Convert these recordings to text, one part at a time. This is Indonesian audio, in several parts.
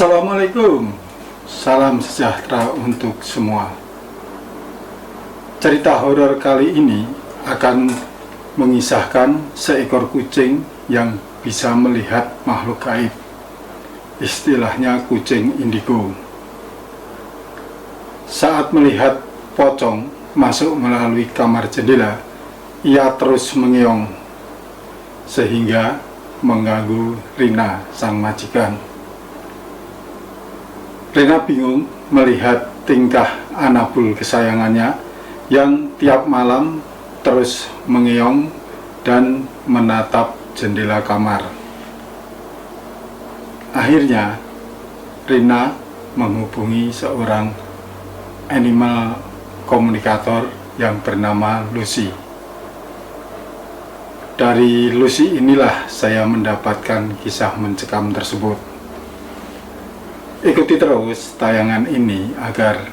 Assalamualaikum, salam sejahtera untuk semua. Cerita horor kali ini akan mengisahkan seekor kucing yang bisa melihat makhluk gaib. Istilahnya kucing indigo. Saat melihat pocong masuk melalui kamar jendela, ia terus mengeong sehingga mengganggu Rina, sang majikan. Rina bingung melihat tingkah Anabul kesayangannya yang tiap malam terus mengeong dan menatap jendela kamar. Akhirnya Rina menghubungi seorang animal komunikator yang bernama Lucy. Dari Lucy inilah saya mendapatkan kisah mencekam tersebut. Ikuti terus tayangan ini agar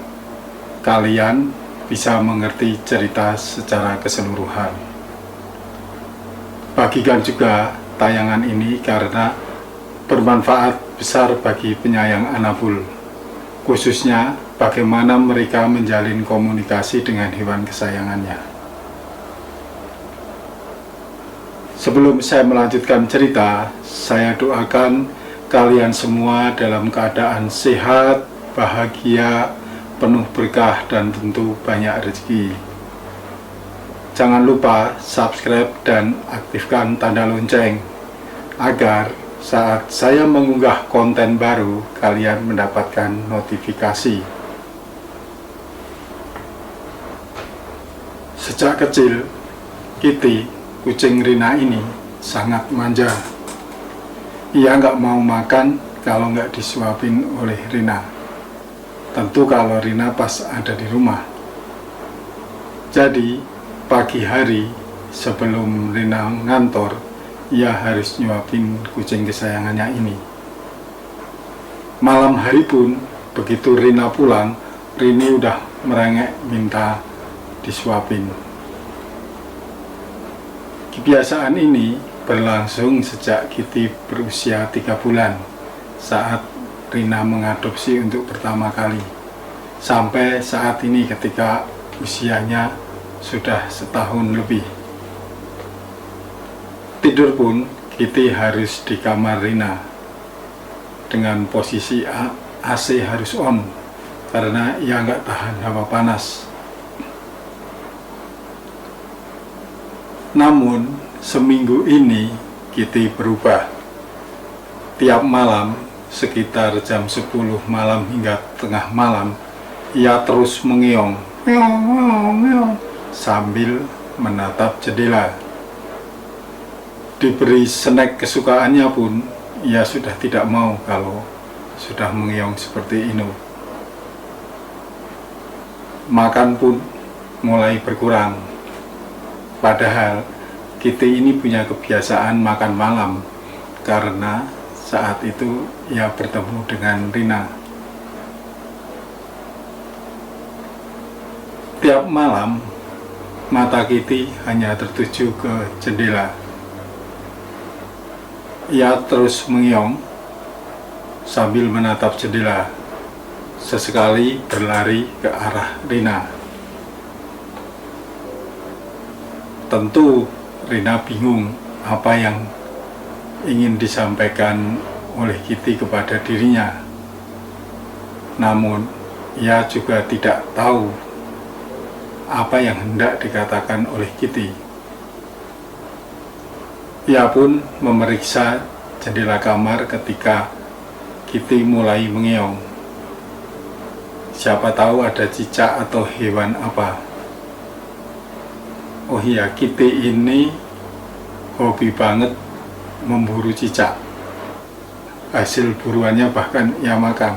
kalian bisa mengerti cerita secara keseluruhan. Bagikan juga tayangan ini karena bermanfaat besar bagi penyayang Anabul, khususnya bagaimana mereka menjalin komunikasi dengan hewan kesayangannya. Sebelum saya melanjutkan cerita, saya doakan kalian semua dalam keadaan sehat, bahagia, penuh berkah, dan tentu banyak rezeki. Jangan lupa subscribe dan aktifkan tanda lonceng agar saat saya mengunggah konten baru, kalian mendapatkan notifikasi. Sejak kecil, Kitty, kucing Rina ini sangat manja. Ia nggak mau makan kalau nggak disuapin oleh Rina. Tentu kalau Rina pas ada di rumah. Jadi pagi hari sebelum Rina ngantor, ia harus nyuapin kucing kesayangannya ini. Malam hari pun begitu Rina pulang, Rini udah merengek minta disuapin. Kebiasaan ini berlangsung sejak Kitty berusia 3 bulan saat Rina mengadopsi untuk pertama kali, sampai saat ini ketika usianya sudah setahun lebih. Tidur pun Kitty harus di kamar Rina dengan posisi AC harus on karena ia nggak tahan hawa panas. Namun seminggu ini Kitty berubah. Tiap malam sekitar jam 10 malam hingga tengah malam, ia terus mengeong sambil menatap jendela. Diberi snack kesukaannya pun ia sudah tidak mau kalau sudah mengeong seperti ini. Makan pun mulai berkurang. Padahal Kitty ini punya kebiasaan makan malam karena saat itu ia bertemu dengan Rina. Tiap malam mata Kitty hanya tertuju ke jendela. Ia terus mengeong sambil menatap jendela, sesekali berlari ke arah Rina. Tentu Rina bingung apa yang ingin disampaikan oleh Kitty kepada dirinya. Namun ia juga tidak tahu apa yang hendak dikatakan oleh Kitty. Ia pun memeriksa jendela kamar ketika Kitty mulai mengeong. Siapa tahu ada cicak atau hewan apa. Oh iya, Kitty ini hobi banget memburu cicak. Hasil buruannya bahkan ia makan.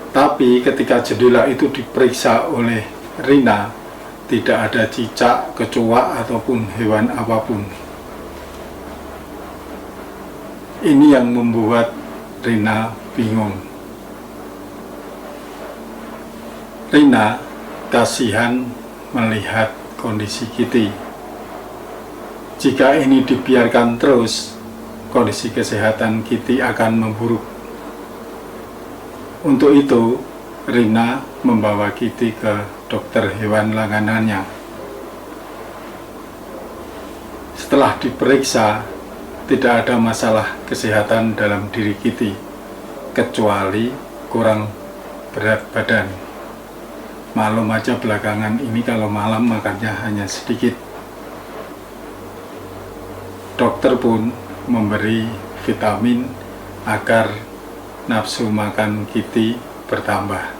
Tapi ketika jendela itu diperiksa oleh Rina, tidak ada cicak, kecoa ataupun hewan apapun. Ini yang membuat Rina bingung. Rina kasihan melihat kondisi Kitty. Jika ini dibiarkan terus, kondisi kesehatan Kitty akan memburuk. Untuk itu, Rina membawa Kitty ke dokter hewan langganannya. Setelah diperiksa, tidak ada masalah kesehatan dalam diri Kitty, kecuali kurang berat badan. Maklum aja belakangan ini kalau malam makannya hanya sedikit. Dokter pun memberi vitamin agar nafsu makan Kitty bertambah.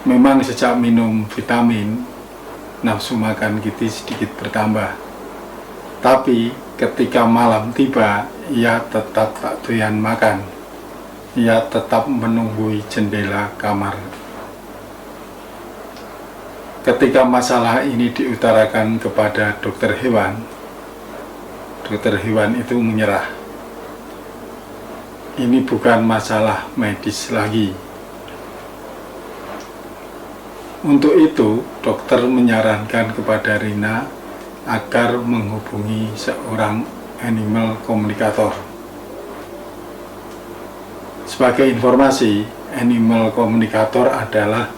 Memang sejak minum vitamin, nafsu makan Kitty sedikit bertambah. Tapi ketika malam tiba, ia tetap tak doyan makan. Ia tetap menunggui jendela kamar. Ketika masalah ini diutarakan kepada dokter hewan itu menyerah. Ini bukan masalah medis lagi. Untuk itu, dokter menyarankan kepada Rina agar menghubungi seorang animal communicator. Sebagai informasi, animal communicator adalah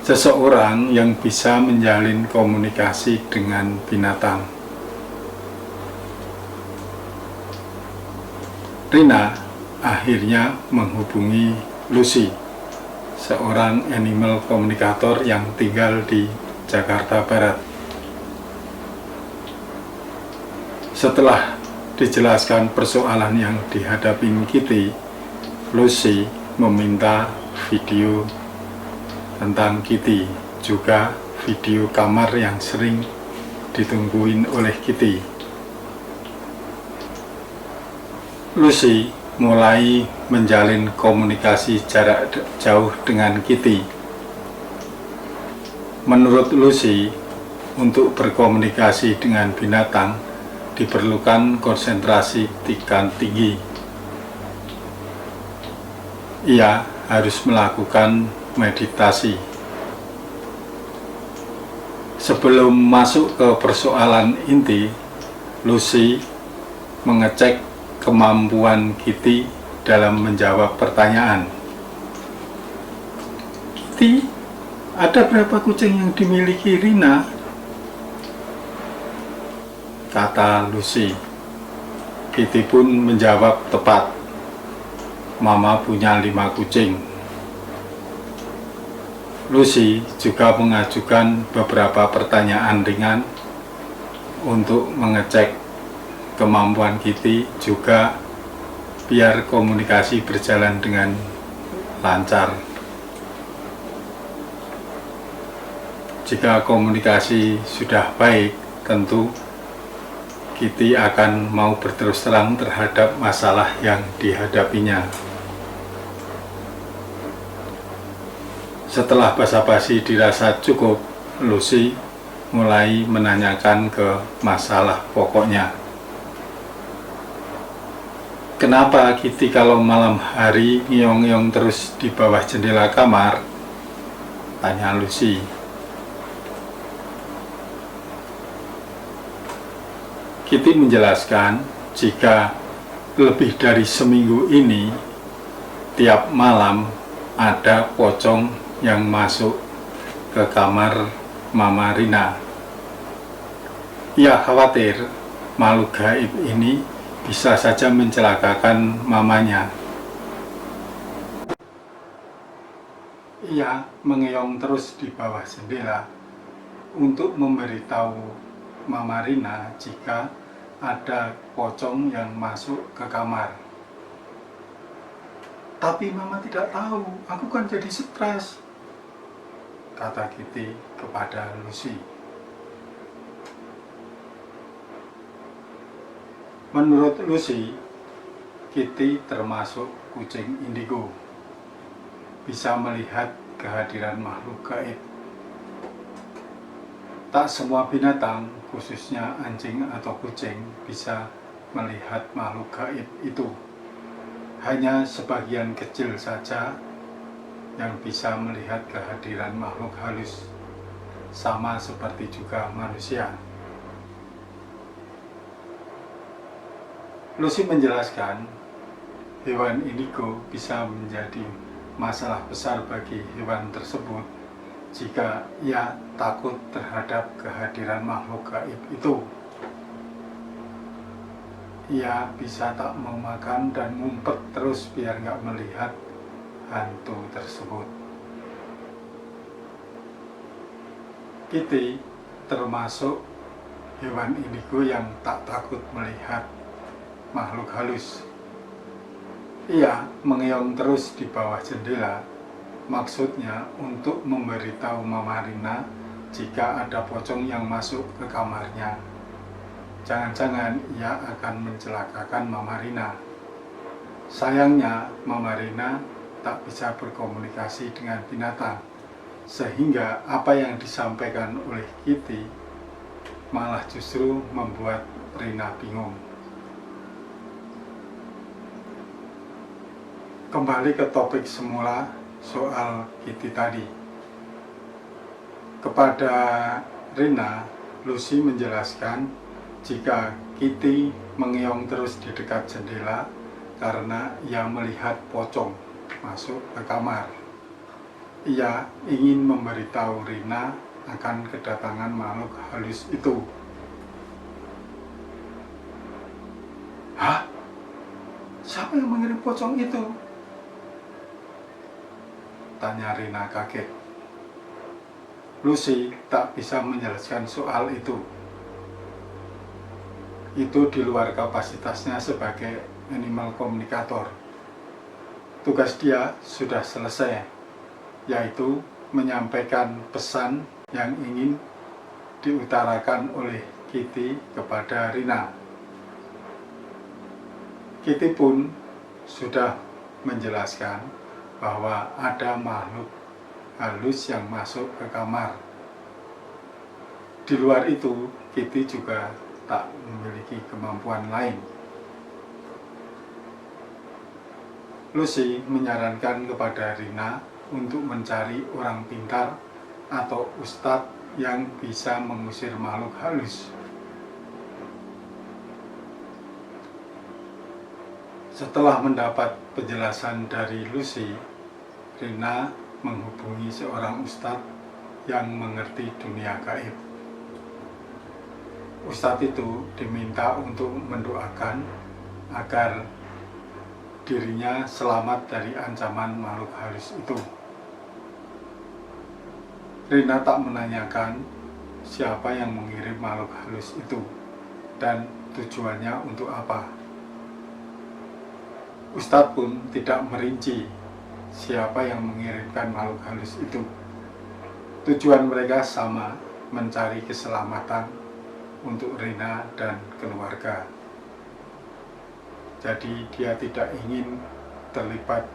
seseorang yang bisa menjalin komunikasi dengan binatang. Rina akhirnya menghubungi Lucy, seorang animal communicator yang tinggal di Jakarta Barat. Setelah dijelaskan persoalan yang dihadapi Kitty, Lucy meminta video tentang Kitty, juga video kamar yang sering ditungguin oleh Kitty. Lucy mulai menjalin komunikasi jarak jauh dengan Kitty. Menurut Lucy, untuk berkomunikasi dengan binatang diperlukan konsentrasi tinggi. Ia harus melakukan meditasi. Sebelum masuk ke persoalan inti, Lucy mengecek kemampuan Kitty dalam menjawab pertanyaan. Kitty, ada berapa kucing yang dimiliki Rina? Kata Lucy. Kitty pun menjawab tepat. Mama punya 5 kucing. Lucy juga mengajukan beberapa pertanyaan ringan untuk mengecek kemampuan Kitty, juga biar komunikasi berjalan dengan lancar. Jika komunikasi sudah baik, tentu Kitty akan mau berterus terang terhadap masalah yang dihadapinya. Setelah basa-basi dirasa cukup, Lucy mulai menanyakan ke masalah pokoknya. Kenapa Kitty kalau malam hari ngiong-ngiong terus di bawah jendela kamar? Tanya Lucy. Kitty menjelaskan jika lebih dari seminggu ini, tiap malam ada pocong yang masuk ke kamar Mama Rina. Ia khawatir makhluk gaib ini bisa saja mencelakakan mamanya. Ia mengeong terus di bawah jendela untuk memberitahu Mama Rina jika ada pocong yang masuk ke kamar. Tapi Mama tidak tahu, aku kan jadi stres, kata Kitty kepada Lucy. Menurut Lucy, Kitty termasuk kucing indigo, bisa melihat kehadiran makhluk gaib. Tak semua binatang, khususnya anjing atau kucing, bisa melihat makhluk gaib itu. Hanya sebagian kecil saja yang bisa melihat kehadiran makhluk halus, sama seperti juga manusia. Lucy menjelaskan hewan indigo bisa menjadi masalah besar bagi hewan tersebut jika ia takut terhadap kehadiran makhluk gaib itu. Ia bisa tak mau makan dan ngumpet terus biar nggak melihat hantu tersebut. Kitty termasuk hewan indigo yang tak takut melihat makhluk halus. Ia mengeong terus di bawah jendela, maksudnya untuk memberitahu Mama Rina jika ada pocong yang masuk ke kamarnya. Jangan-jangan ia akan mencelakakan Mama Rina. Sayangnya Mama Rina tak bisa berkomunikasi dengan binatang, sehingga apa yang disampaikan oleh Kitty malah justru membuat Rina bingung. Kembali ke topik semula soal Kitty tadi. Kepada Rina, Lucy menjelaskan jika Kitty mengeong terus di dekat jendela karena ia melihat pocong masuk ke kamar. Ia ingin memberitahu Rina akan kedatangan makhluk halus itu. Hah? Siapa yang mengirim pocong itu? Tanya Rina kaget. Lucy tak bisa menjelaskan soal itu. Itu di luar kapasitasnya sebagai animal communicator. Tugas dia sudah selesai, yaitu menyampaikan pesan yang ingin diutarakan oleh Kitty kepada Rina. Kitty pun sudah menjelaskan bahwa ada makhluk halus yang masuk ke kamar. Di luar itu, Kitty juga tak memiliki kemampuan lain. Lucy menyarankan kepada Rina untuk mencari orang pintar atau ustadz yang bisa mengusir makhluk halus. Setelah mendapat penjelasan dari Lucy, Rina menghubungi seorang ustadz yang mengerti dunia gaib. Ustadz itu diminta untuk mendoakan agar dirinya selamat dari ancaman makhluk halus itu. Rina tak menanyakan siapa yang mengirim makhluk halus itu dan tujuannya untuk apa. Ustadz pun tidak merinci siapa yang mengirimkan makhluk halus itu. Tujuan mereka sama, mencari keselamatan untuk Rina dan keluarga. Jadi dia tidak ingin terlibat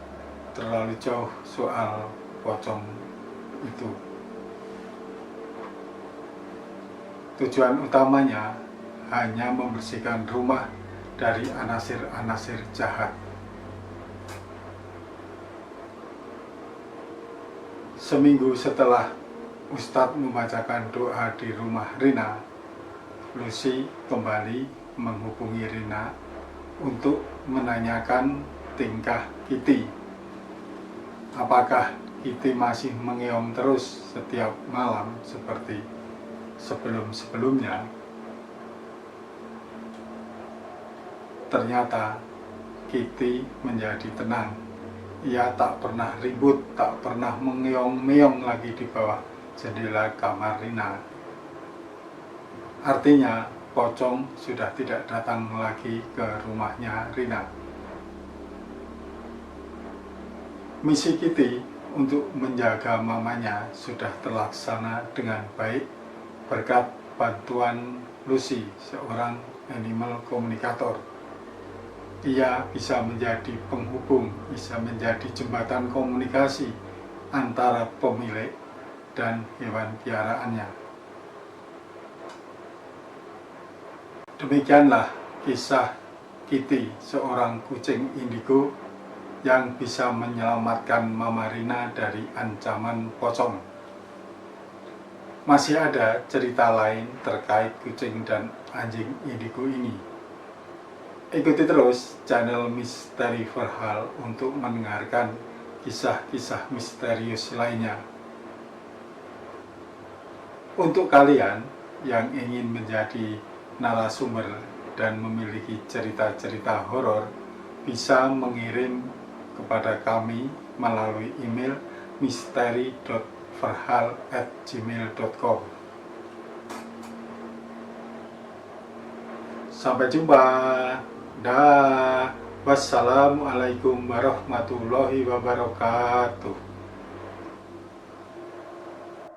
terlalu jauh soal pocong itu. Tujuan utamanya hanya membersihkan rumah dari anasir-anasir jahat. Seminggu setelah Ustadz membacakan doa di rumah Rina, Lucy kembali menghubungi Rina untuk menanyakan tingkah Kitty. Apakah Kitty masih mengeong terus setiap malam seperti sebelum-sebelumnya? Ternyata Kitty menjadi tenang. Ia tak pernah ribut, tak pernah mengeong-meong lagi di bawah jendela kamar Rina. Artinya, pocong sudah tidak datang lagi ke rumahnya Rina. Misi Kitty untuk menjaga mamanya sudah terlaksana dengan baik berkat bantuan Lucy, seorang animal communicator. Ia bisa menjadi penghubung, bisa menjadi jembatan komunikasi antara pemilik dan hewan piaraannya. Demikianlah kisah Kitty, seorang kucing indigo yang bisa menyelamatkan Mama Rina dari ancaman pocong. Masih ada cerita lain terkait kucing dan anjing indigo ini. Ikuti terus channel Misteri Verhal untuk mendengarkan kisah-kisah misterius lainnya. Untuk kalian yang ingin menjadi narasumber dan memiliki cerita-cerita horor, bisa mengirim kepada kami melalui email misteri.verhal@gmail.com. Sampai jumpa. Dah. Wassalamualaikum warahmatullahi wabarakatuh.